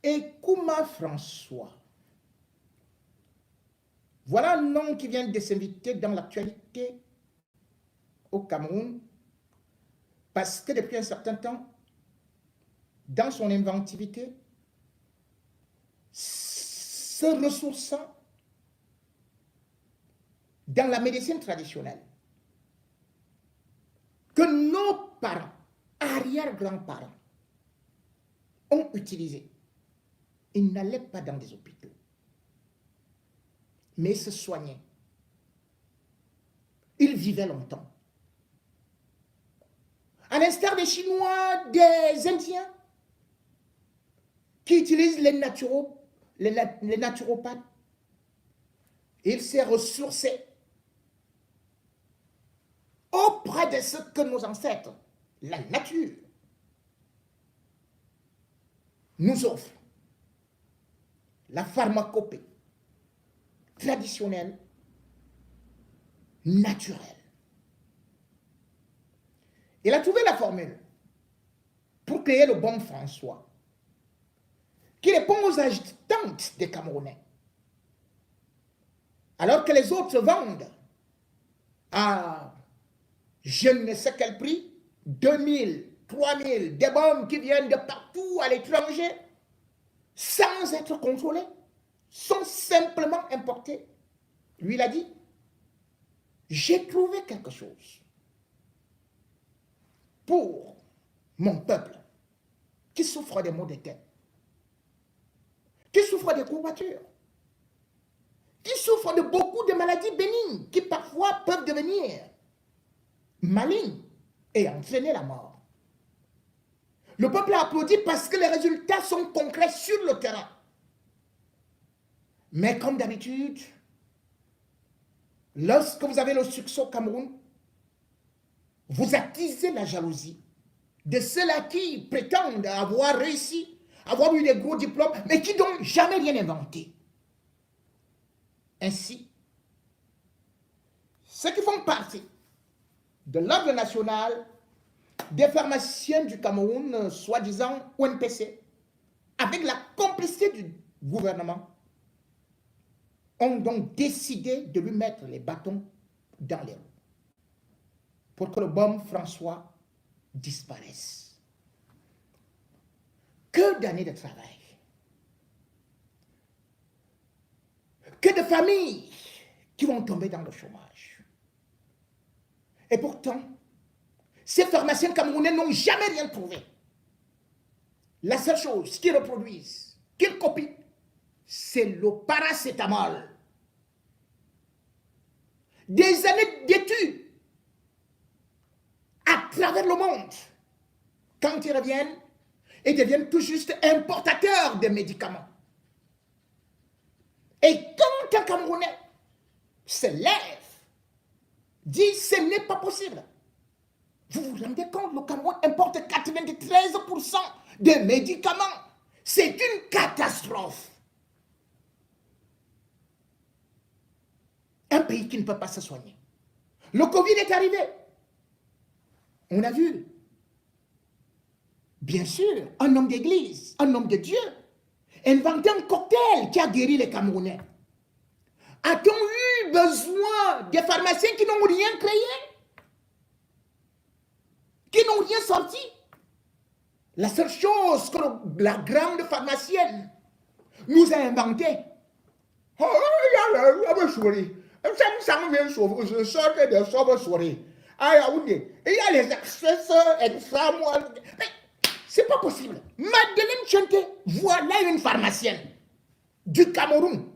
Et Kouma François, voilà un nom qui vient de s'inviter dans l'actualité au Cameroun, parce que depuis un certain temps, dans son inventivité, se ressourçant dans la médecine traditionnelle, que nos parents, arrière-grands-parents, ont utilisé. Ils n'allaient pas dans des hôpitaux, mais se soignaient. Ils vivaient longtemps. À l'instar des Chinois, des Indiens, qui utilisent les naturopathes, il s'est ressourcé auprès de ce que nos ancêtres, la nature, nous offre. La pharmacopée traditionnelle, naturelle. Il a trouvé la formule pour créer le bon François, qui répond aux attentes des Camerounais. Alors que les autres vendent à je ne sais quel prix, 2000, 3000, des bombes qui viennent de partout à l'étranger, sans être contrôlées, sont simplement importées. Lui, il a dit, j'ai trouvé quelque chose pour mon peuple qui souffre des maux de tête, qui souffre des courbatures, qui souffre de beaucoup de maladies bénignes qui parfois peuvent devenir malignes et entraîner la mort. Le peuple a applaudi parce que les résultats sont concrets sur le terrain. Mais comme d'habitude, lorsque vous avez le succès au Cameroun, vous attisez la jalousie de ceux-là qui prétendent avoir réussi, avoir eu des gros diplômes, mais qui n'ont jamais rien inventé. Ainsi, ceux qui font partie de l'ordre national des pharmaciens du Cameroun, soi-disant ONPC, avec la complicité du gouvernement, ont donc décidé de lui mettre les bâtons dans les roues pour que le bon François disparaisse. Que d'années de travail, que de familles qui vont tomber dans le chômage. Et pourtant, ces pharmaciens camerounais n'ont jamais rien trouvé. La seule chose qu'ils reproduisent, qu'ils copient, c'est le paracétamol. Des années d'études à travers le monde. Quand ils reviennent, ils deviennent tout juste importateurs de médicaments. Et quand un Camerounais se lève, dit ce n'est pas possible. Vous vous rendez compte, le Cameroun importe 93% de médicaments. C'est une catastrophe. Un pays qui ne peut pas se soigner. Le Covid est arrivé. On a vu. Bien sûr, un homme d'église, un homme de Dieu, inventé un cocktail qui a guéri les Camerounais. A-t-on eu besoin des pharmaciens qui n'ont rien créé? Qui n'ont rien sorti? La seule chose que la grande pharmacienne nous a inventé, c'est pas possible. Madeleine Chanté, voilà une pharmacienne du Cameroun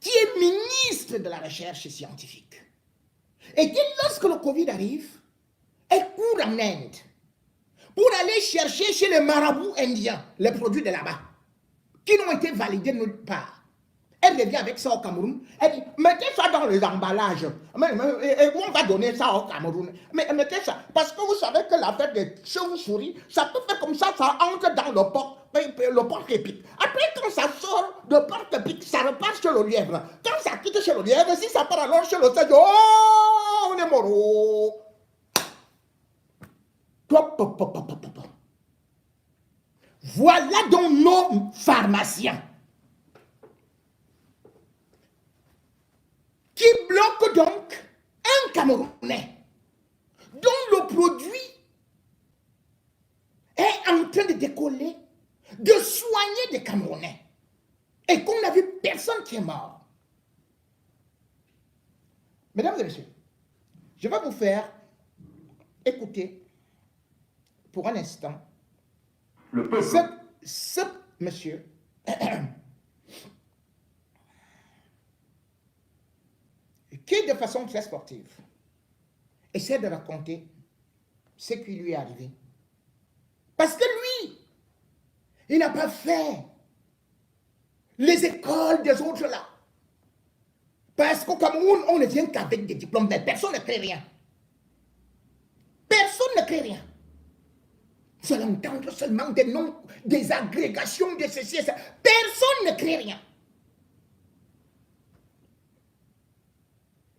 qui est ministre de la recherche scientifique. Et qui, lorsque le Covid arrive, elle court en Inde pour aller chercher chez les marabouts indiens les produits de là-bas qui n'ont été validés nulle part. Elle revient avec ça au Cameroun. Elle dit, mettez ça dans les emballages. Et on va donner ça au Cameroun. Mais mettez ça. Parce que vous savez que l'affaire des chauves-souris, ça peut faire comme ça entre dans le porc-épic. Après, quand ça sort de porc-épic, ça repart chez le lièvre. Quand ça quitte chez le lièvre, si ça part alors chez le sage, oh, on est mort. Voilà donc nos pharmaciens qui bloquent donc un Camerounais dont le produit est en train de décoller, de soigner des Camerounais, et qu'on n'a vu personne qui est mort. Mesdames et messieurs, je vais vous faire écouter pour un instant le peuple. Ce monsieur qui, de façon très sportive, essaie de raconter ce qui lui est arrivé. Parce que lui, il n'a pas fait les écoles des autres là. Parce qu'au Cameroun, on ne vient qu'avec des diplômes, mais personne ne crée rien. Personne ne crée rien. Vous allez entendre seulement des noms, des agrégations de ceci et ça. Personne ne crée rien.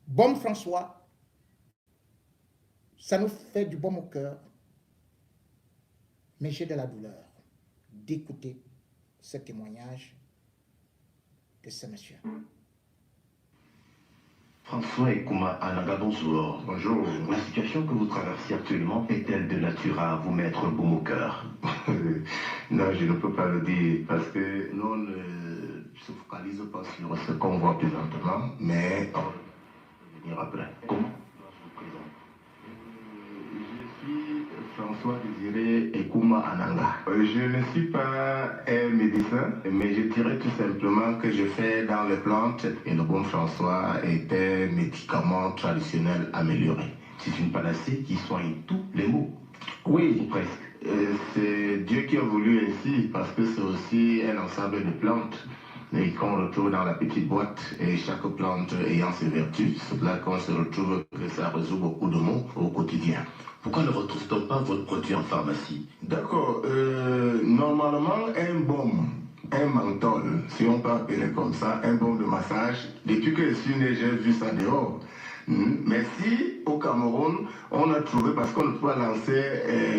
Bon François, ça nous fait du baume au cœur, mais j'ai de la douleur d'écouter ce témoignage de ce monsieur. François Ekouma Ananga, bonjour. Bonjour. La situation que vous traversez actuellement est-elle de nature à vous mettre le baume au cœur? Non, je ne peux pas le dire parce que nous ne se focalise pas sur ce qu'on voit présentement, mais on va venir après. Comment? Je suis François Désiré Ekouma Ananga. Je ne suis pas un médecin, mais je dirais tout simplement que je fais dans les plantes et le bon François est un médicament traditionnel amélioré. C'est une panacée qui soigne tous les maux. Oui, Presque. c'est Dieu qui a voulu ainsi parce que c'est aussi un ensemble de plantes et qu'on retrouve dans la petite boîte et chaque plante ayant ses vertus. C'est là qu'on se retrouve que ça résout beaucoup de maux au quotidien. Pourquoi ne retrouve-t-on pas votre produit en pharmacie? D'accord. Normalement, un baume, un menthol, si on peut appeler comme ça, un baume de massage, depuis que je suis né, j'ai vu ça dehors. Mais si au Cameroun, on a trouvé, parce qu'on ne peut pas lancer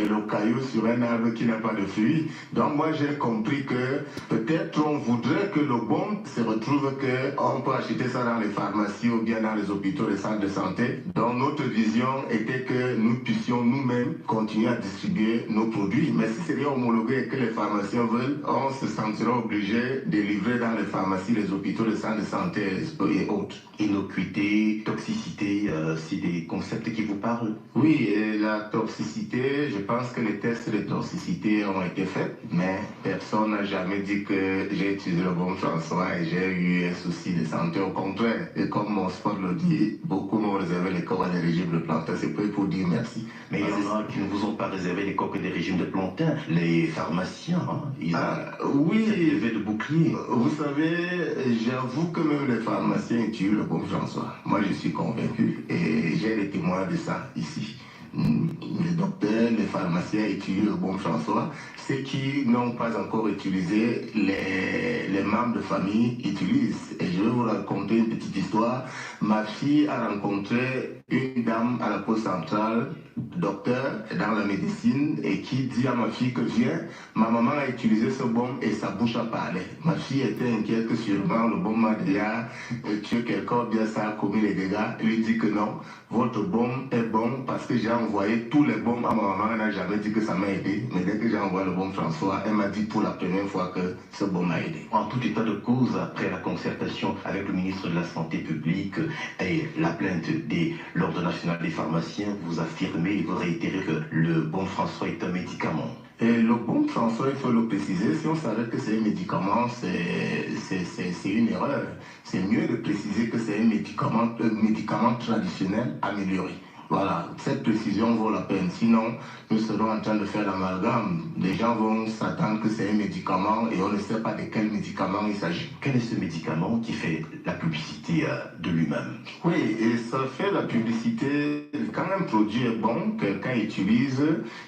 le caillou sur un arbre qui n'a pas de fruits, donc moi j'ai compris que peut-être on voudrait que le baume se retrouve qu'on peut acheter ça dans les pharmacies ou bien dans les hôpitaux, les centres de santé. Donc notre vision était que nous puissions nous-mêmes continuer à distribuer nos produits. Mais si c'est bien homologué et que les pharmaciens veulent, on se sentira obligé de livrer dans les pharmacies, les hôpitaux, les centres de santé et autres. Innocuité, toxicité, c'est des concepts qui vous parlent? Oui, et la toxicité, je pense que les tests de toxicité ont été faits, mais personne n'a jamais dit que j'ai utilisé le bon François et j'ai eu un souci de santé. Au contraire, et comme mon sport le dit, beaucoup m'ont réservé les corps à des régimes de plantains. C'est peu pour dire merci. Mais il y en a qui ne vous ont pas réservé les coques des régimes de plantains. Les pharmaciens, ils ont oui, cette levée de bouclier. Vous savez, j'avoue que même les pharmaciens utilisent le bon François. Moi, je suis convaincu et j'ai des témoins de ça ici. Les docteurs, les pharmaciens utilisent le bon François. Ceux qui n'ont pas encore utilisé, les membres de famille utilisent. Et je vais vous raconter une petite histoire. Ma fille a rencontré une dame à la poste centrale, docteur dans la médecine, et qui dit à ma fille que viens, ma maman a utilisé ce baume et sa bouche a parlé. Ma fille était inquiète que sûrement le baume a déjà tué quelqu'un, bien ça a commis les dégâts. Elle lui dit que non, votre baume est bon parce que j'ai envoyé tous les baumes à ma maman, elle n'a jamais dit que ça m'a aidé. Mais dès que j'ai envoyé le baume François, elle m'a dit pour la première fois que ce baume m'a aidé. En tout état de cause, après la concertation avec le ministre de la Santé publique et la plainte de l'Ordre national des pharmaciens, vous affirmez et vous réitérez que le bon François est un médicament. Et le bon François, il faut le préciser, si on savait que c'est un médicament, c'est une erreur. C'est mieux de préciser que c'est un médicament traditionnel amélioré. Voilà, cette précision vaut la peine. Sinon, nous serons en train de faire l'amalgame. Les gens vont s'attendre que c'est un médicament et on ne sait pas de quel médicament il s'agit. Quel est ce médicament qui fait la publicité de lui-même? Oui, et ça fait la publicité. Quand un produit est bon, quelqu'un utilise,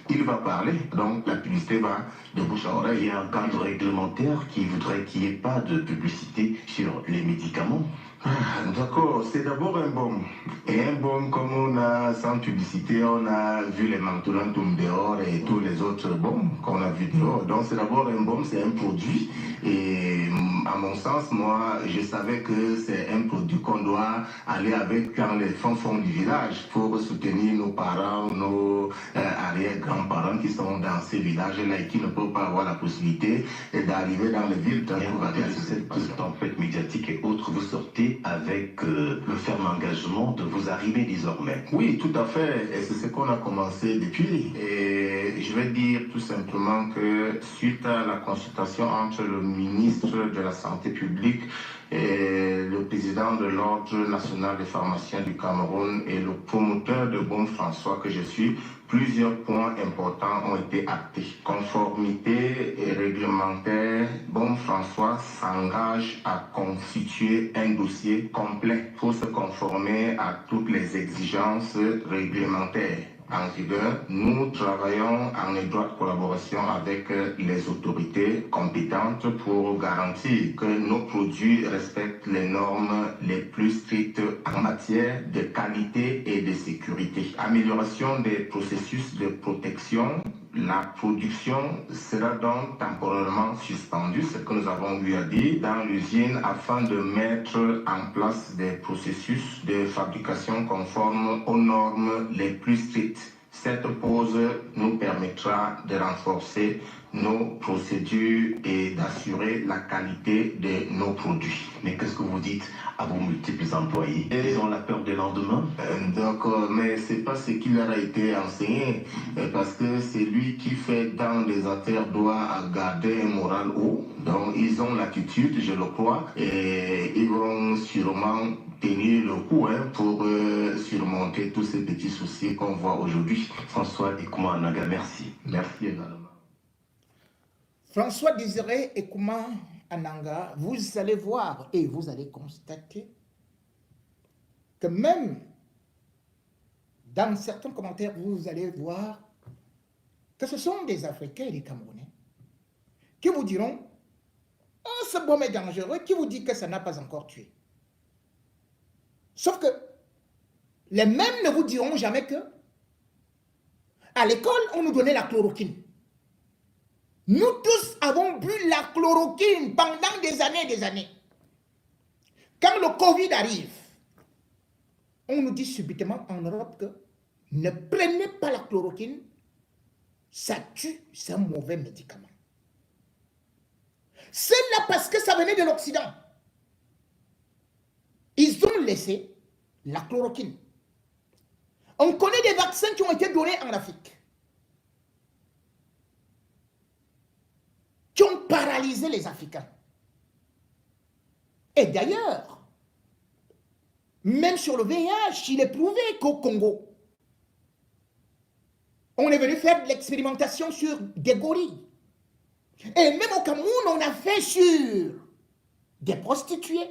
il va parler. Donc la publicité va de bouche à oreille. Il y a un cadre réglementaire qui voudrait qu'il n'y ait pas de publicité sur les médicaments. D'accord, c'est d'abord un baume. Et un baume, comme on a, sans publicité, on a vu les Mantoulantums dehors et tous les autres baumes qu'on a vus dehors. Donc c'est d'abord un baume, c'est un produit. Et à mon sens, moi, je savais que c'est un produit qu'on doit aller avec dans les fonds du village pour soutenir nos parents, nos arrière-grands-parents qui sont dans ces villages-là et qui ne peuvent pas avoir la possibilité d'arriver dans les villes. Et en contexte de cette tempête médiatique et autres, vous sortez avec le ferme engagement de vous arriver désormais. Oui, tout à fait. Et c'est ce qu'on a commencé depuis. Et je vais dire tout simplement que suite à la consultation entre le ministre de la Santé publique et le président de l'Ordre national des pharmaciens du Cameroun et le promoteur de Bon François que je suis, plusieurs points importants ont été actés. Conformité et réglementaire, Bon François s'engage à constituer un dossier complet pour se conformer à toutes les exigences réglementaires en vigueur. Nous travaillons en étroite collaboration avec les autorités compétentes pour garantir que nos produits respectent les normes les plus strictes en matière de qualité et de sécurité. Amélioration des processus de protection. La production sera donc temporairement suspendue, ce que nous avons eu à dire, dans l'usine afin de mettre en place des processus de fabrication conformes aux normes les plus strictes. Cette pause nous permettra de renforcer nos procédures et d'assurer la qualité de nos produits. Mais qu'est-ce que vous dites à vos multiples employés? Ils ont la peur des lendemains? Mais c'est pas ce qui leur a été enseigné, parce que c'est lui qui fait dans les affaires doit garder un moral haut. Donc ils ont l'attitude, je le crois, et ils vont sûrement tenir le coup pour surmonter tous ces petits soucis qu'on voit aujourd'hui. François Ekouma Ananga, merci. Merci également. François Désiré Ekouma Ananga, vous allez voir et vous allez constater que même dans certains commentaires, vous allez voir que ce sont des Africains et des Camerounais qui vous diront « Oh, ce baume est dangereux », qui vous dit que ça n'a pas encore tué. Sauf que les mêmes ne vous diront jamais que à l'école, on nous donnait la chloroquine. Nous tous avons bu la chloroquine pendant des années et des années. Quand le Covid arrive, on nous dit subitement en Europe que ne prenez pas la chloroquine, ça tue, c'est un mauvais médicament. C'est là parce que ça venait de l'Occident. Ils ont laissé la chloroquine. On connaît des vaccins qui ont été donnés en Afrique, qui ont paralysé les Africains. Et d'ailleurs, même sur le VIH, il est prouvé qu'au Congo, on est venu faire de l'expérimentation sur des gorilles. Et même au Cameroun, on a fait sur des prostituées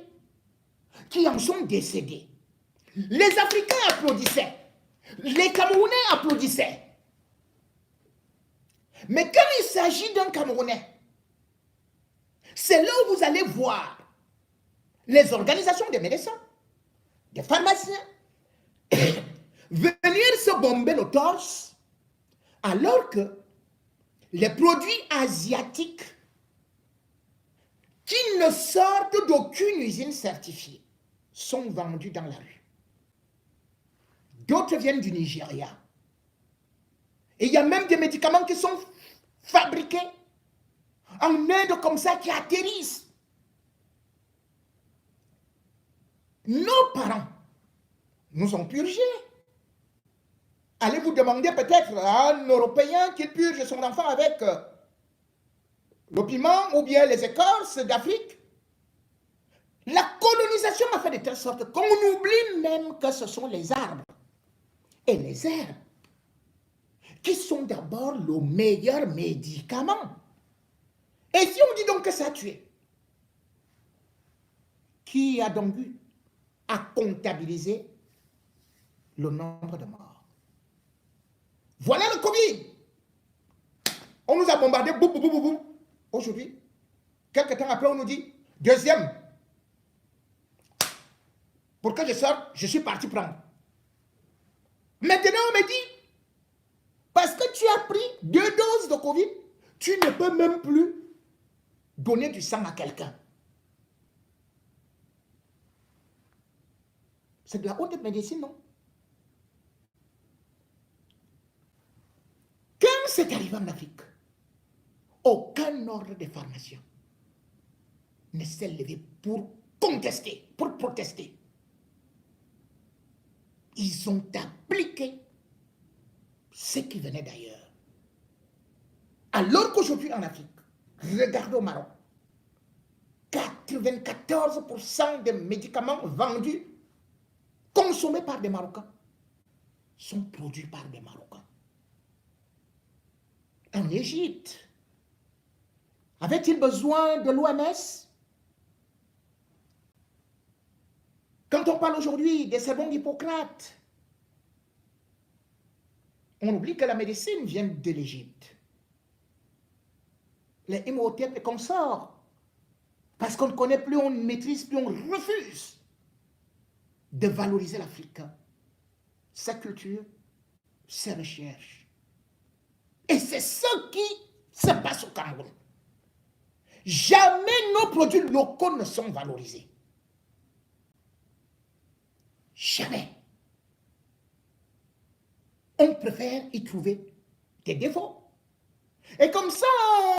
qui en sont décédées. Les Africains applaudissaient. Les Camerounais applaudissaient. Mais quand il s'agit d'un Camerounais, c'est là où vous allez voir les organisations des médecins, des pharmaciens, venir se bomber le torse, alors que les produits asiatiques qui ne sortent d'aucune usine certifiée sont vendus dans la rue. D'autres viennent du Nigeria. Et il y a même des médicaments qui sont fabriqués en Inde comme ça, qui atterrissent. Nos parents nous ont purgés. Allez-vous demander peut-être à un Européen qu'il purge son enfant avec le piment ou bien les écorces d'Afrique? La colonisation a fait de telle sorte qu'on oublie même que ce sont les arbres et les herbes qui sont d'abord le meilleur médicament. Et si on dit donc que ça a tué, qui a donc eu à comptabiliser le nombre de morts? Voilà le Covid. On nous a bombardé, boum, boum, boum, boum. Aujourd'hui, quelques temps après, on nous dit, deuxième. pour que je sorte, je suis parti prendre. Maintenant, on me dit, parce que tu as pris 2 doses de Covid, tu ne peux même plus donner du sang à quelqu'un. C'est de la haute médecine, non? Quand c'est arrivé en Afrique, aucun ordre de pharmacien ne s'est levé pour contester, pour protester. Ils ont appliqué ce qui venait d'ailleurs. Alors qu'aujourd'hui en Afrique, regardez au Maroc, 94% des médicaments vendus, consommés par des Marocains, sont produits par des Marocains. En Égypte, avait-il besoin de l'OMS? Quand on parle aujourd'hui des sermons d'Hippocrate, on oublie que la médecine vient de l'Égypte. Les Imhotep et consorts, parce qu'on ne connaît plus, on ne maîtrise plus, on refuse de valoriser l'Afrique, sa culture, ses recherches. Et c'est ce qui se passe au Cameroun. Jamais nos produits locaux ne sont valorisés. Jamais. On préfère y trouver des défauts. Et comme ça,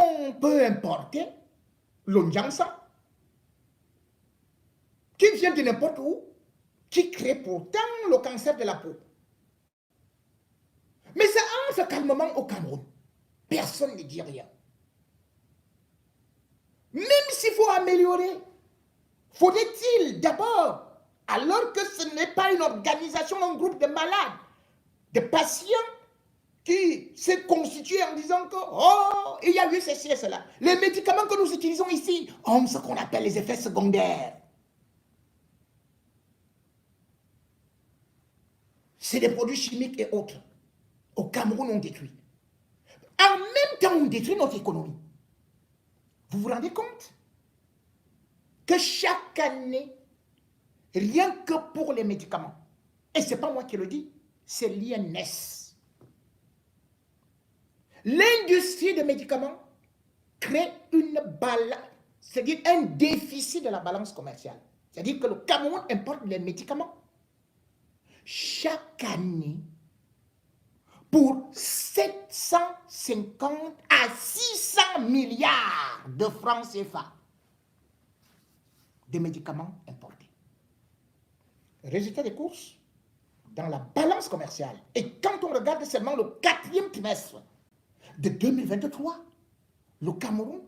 on peut importer l'onjansa, qui vient de n'importe où, qui crée pourtant le cancer de la peau. Mais ça entre calmement au Cameroun. Personne ne dit rien. Même s'il faut améliorer, faudrait-il d'abord, alors que ce n'est pas une organisation, un groupe de malades, de patients qui s'est constitué en disant que, oh, il y a eu ceci et cela. Les médicaments que nous utilisons ici ont ce qu'on appelle les effets secondaires. C'est des produits chimiques et autres. Au Cameroun, on détruit. En même temps, on détruit notre économie. Vous vous rendez compte que chaque année, rien que pour les médicaments, et ce n'est pas moi qui le dis, c'est l'INS. L'industrie des médicaments crée une balance, c'est-à-dire un déficit de la balance commerciale. C'est-à-dire que le Cameroun importe les médicaments chaque année pour 750 à 600 milliards de francs CFA de médicaments importés. Résultat des courses, dans la balance commerciale, et quand on regarde seulement le 4e trimestre de 2023, le Cameroun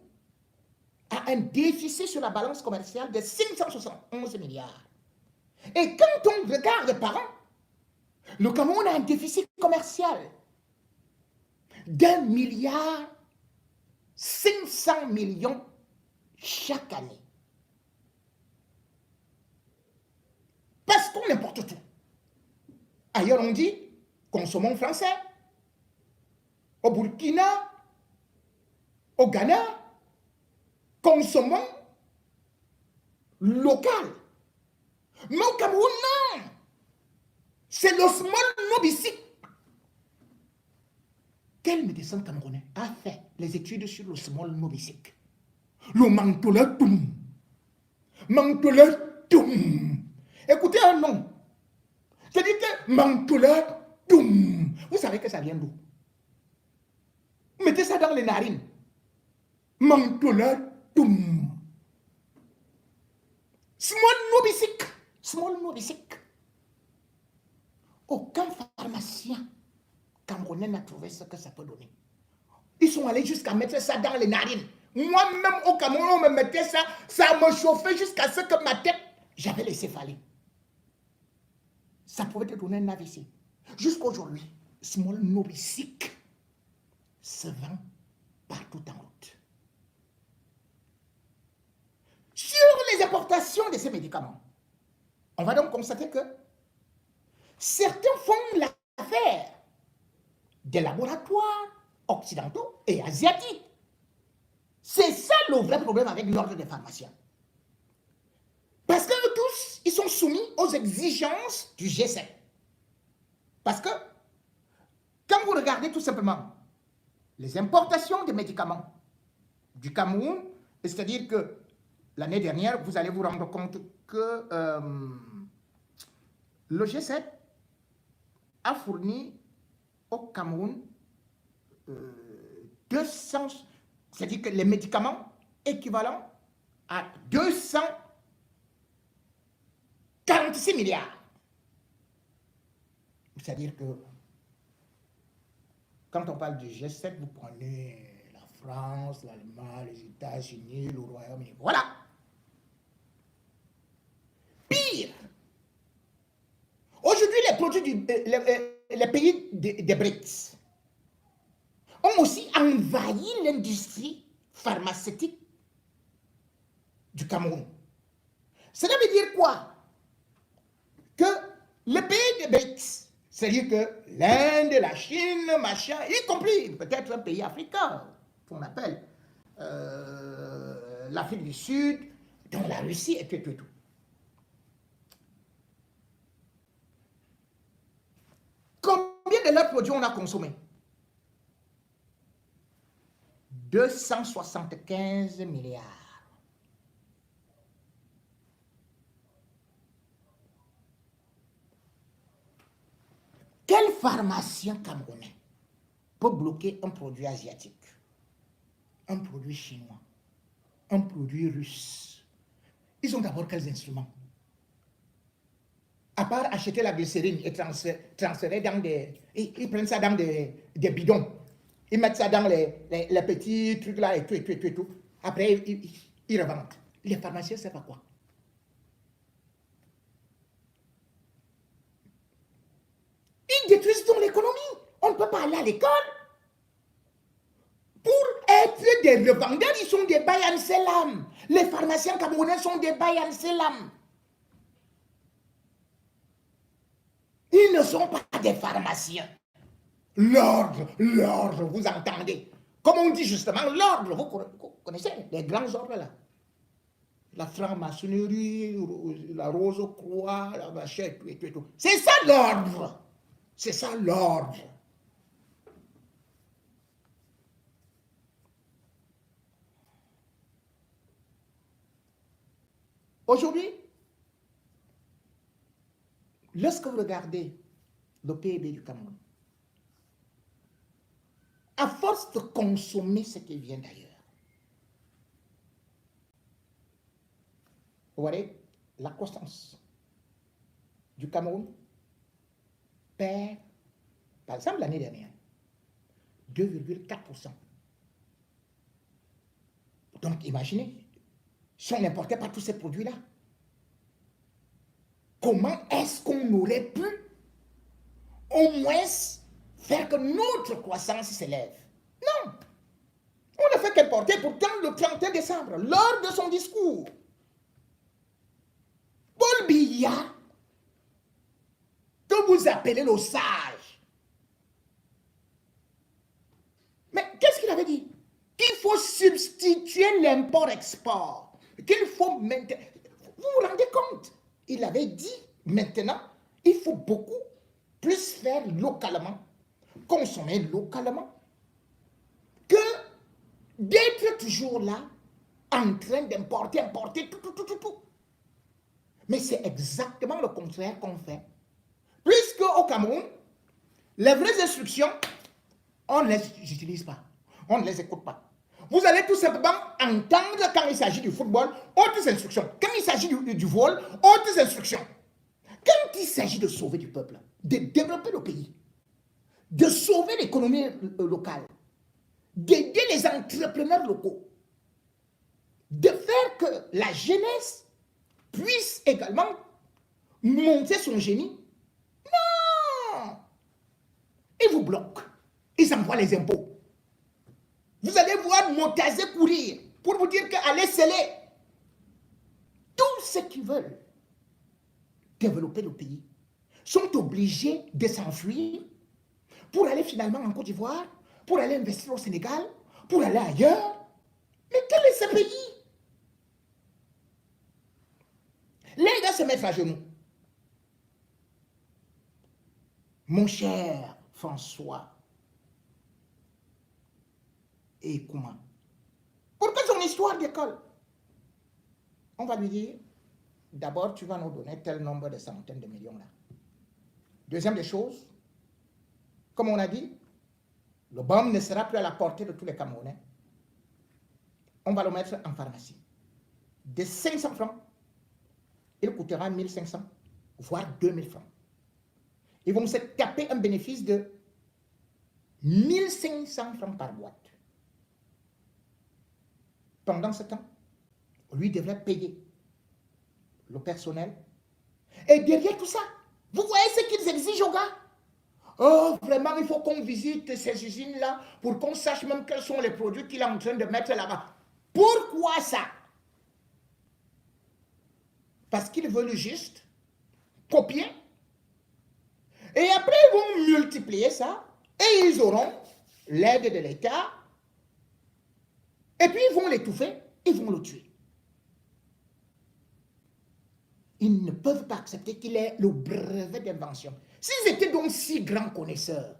a un déficit sur la balance commerciale de 571 milliards. Et quand on regarde par an, le Cameroun a un déficit commercial d'1,5 milliard chaque année. Parce qu'on importe tout. Ailleurs, on dit, consommons français. Au Burkina, au Ghana, consommons local. Mais au Cameroun, non. C'est le small nobicic. Quel médecin camerounais a fait les études sur le small nobicic? Le mentholatum. Mentholatum. Écoutez un nom. C'est-à-dire que mentholatum. Vous savez que ça vient d'où? Mettez ça dans les narines. Mentholatum. Small nobicic. Small nobicic. Aucun pharmacien camerounais n'a trouvé ce que ça peut donner. Ils sont allés jusqu'à mettre ça dans les narines. Moi-même au Cameroun, on me mettait ça, ça me chauffait jusqu'à ce que ma tête, j'avais laissé faller. Ça pouvait te donner un AVC. Jusqu'aujourd'hui, Small Nobicic se vend partout en route. Sur les importations de ces médicaments, on va donc constater que certains font l'affaire des laboratoires occidentaux et asiatiques. C'est ça le vrai problème avec l'ordre des pharmaciens. Parce que tous, ils sont soumis aux exigences du G7. Parce que, quand vous regardez tout simplement les importations de médicaments du Cameroun, c'est-à-dire que l'année dernière, vous allez vous rendre compte que le G7 a fourni au Cameroun 200, c'est-à-dire que les médicaments équivalents à 246 milliards. C'est-à-dire que quand on parle du G7, vous prenez la France, l'Allemagne, les États-Unis, le Royaume-Uni. Voilà. Pire. Aujourd'hui, les produits les pays des BRICS ont aussi envahi l'industrie pharmaceutique du Cameroun. Cela veut dire quoi? Que les pays des BRICS, c'est-à-dire que l'Inde, la Chine, machin, y compris peut-être un pays africain, qu'on appelle l'Afrique du Sud, dont la Russie et tout. Combien de leurs produits on a consommé? 275 milliards. Quel pharmacien camerounais peut bloquer un produit asiatique, un produit chinois, un produit russe? Ils ont d'abord quels instruments? À part acheter la glycérine et transférer dans des... Ils prennent ça dans des bidons. Ils mettent ça dans les petits trucs là et tout. Après, ils revendent. Les pharmaciens, c'est pas quoi? Ils détruisent donc l'économie. On ne peut pas aller à l'école. Pour être des revendeurs, ils sont des Bayan Selam. Les pharmaciens camerounais sont des Bayan Selam. Ils ne sont pas des pharmaciens. L'ordre, vous entendez? Comme on dit justement, l'ordre, vous connaissez les grands ordres là. La franc-maçonnerie, la Rose-Croix, la machette, tout. C'est ça l'ordre. C'est ça l'ordre. Aujourd'hui, lorsque vous regardez le PIB du Cameroun, à force de consommer ce qui vient d'ailleurs, vous voyez, la croissance du Cameroun perd, par exemple l'année dernière, 2,4%. Donc imaginez, si on n'importait pas tous ces produits-là, comment est-ce qu'on aurait pu au moins faire que notre croissance s'élève? Non. On ne fait qu'importer. Pourtant, le 31 décembre, lors de son discours, Paul Biya, que vous appelez le sage, mais qu'est-ce qu'il avait dit? Qu'il faut substituer l'import-export, qu'il faut maintenir. Vous vous rendez compte? Il avait dit, maintenant, il faut beaucoup plus faire localement, consommer localement, que d'être toujours là, en train d'importer, tout. Mais c'est exactement le contraire qu'on fait. Puisque au Cameroun, les vraies instructions, on ne les utilise pas, on ne les écoute pas. Vous allez tout simplement entendre quand il s'agit du football, autres instructions. Quand il s'agit du vol, autres instructions. Quand il s'agit de sauver du peuple, de développer le pays, de sauver l'économie locale, d'aider les entrepreneurs locaux, de faire que la jeunesse puisse également monter son génie, non! Ils vous bloquent. Ils envoient les impôts. Vous allez voir Montazé courir pour vous dire qu'allez sceller. Tous ceux qui veulent développer le pays sont obligés de s'enfuir pour aller finalement en Côte d'Ivoire, pour aller investir au Sénégal, pour aller ailleurs. Mais quel est ce pays? Les gars se mettre à genoux. Mon cher François et Kouma, pour que son histoire d'école, on va lui dire, d'abord, tu vas nous donner tel nombre de centaines de millions là. Deuxième des choses, comme on a dit, le BAM ne sera plus à la portée de tous les Camerounais. On va le mettre en pharmacie. De 500 francs, il coûtera 1500, voire 2000 francs. Ils vont se taper un bénéfice de 1500 francs par boîte. Pendant ce temps, lui devrait payer le personnel. Et derrière tout ça, vous voyez ce qu'ils exigent aux gars? Oh, vraiment, il faut qu'on visite ces usines-là pour qu'on sache même quels sont les produits qu'il est en train de mettre là-bas. Pourquoi ça? Parce qu'ils veulent juste copier. Et après, ils vont multiplier ça. Et ils auront l'aide de l'État. Et puis, ils vont l'étouffer. Ils vont le tuer. Ils ne peuvent pas accepter qu'il ait le brevet d'invention. S'ils étaient donc si grands connaisseurs,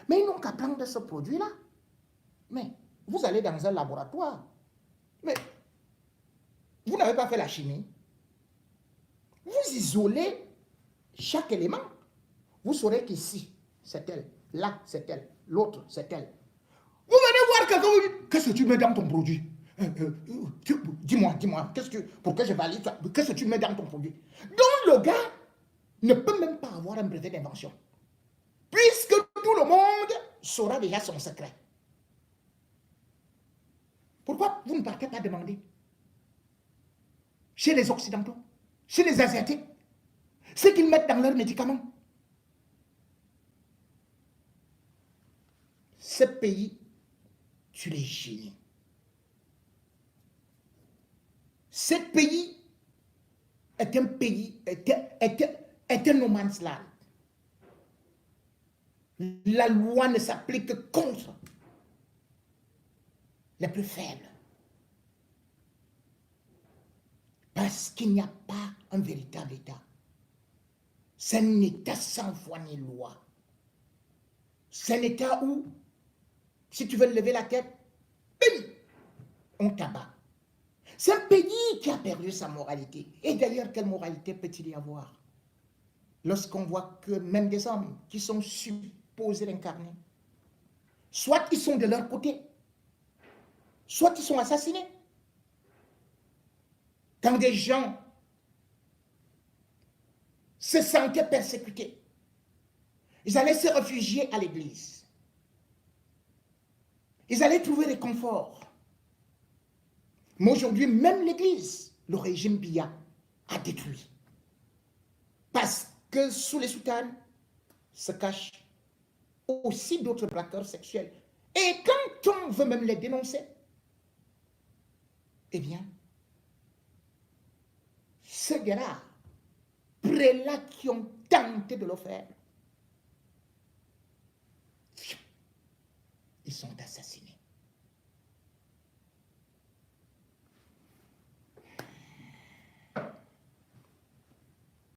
mais ils n'ont qu'à prendre ce produit-là. Mais vous allez dans un laboratoire. Mais vous n'avez pas fait la chimie. Vous isolez chaque élément. Vous saurez qu'ici, c'est elle. Là, c'est elle. L'autre, c'est elle. Vous venez voir quelqu'un, vous dites, qu'est-ce que tu mets dans ton produit? Dis-moi, pour que je valide ça, qu'est-ce que tu mets dans ton produit? Donc le gars ne peut même pas avoir un brevet d'invention. Puisque tout le monde saura déjà son secret. Pourquoi vous ne partez pas demander chez les Occidentaux, chez les Asiatiques, ce qu'ils mettent dans leurs médicaments? Ce pays tue les génies. Ce pays est un pays, est un no man's land. La loi ne s'applique que contre les plus faibles. Parce qu'il n'y a pas un véritable État. C'est un État sans foi ni loi. C'est un État où, si tu veux lever la tête, on t'abat. C'est un pays qui a perdu sa moralité. Et d'ailleurs, quelle moralité peut-il y avoir lorsqu'on voit que même des hommes qui sont supposés l'incarner, soit ils sont de leur côté, soit ils sont assassinés. Quand des gens se sentaient persécutés, ils allaient se réfugier à l'église. Ils allaient trouver réconfort. Mais aujourd'hui, même l'église, le régime Biya a détruit. Parce que sous les soutanes se cachent aussi d'autres braqueurs sexuels. Et quand on veut même les dénoncer, eh bien, ceux là, prélats qui ont tenté de le faire, ils sont assassinés.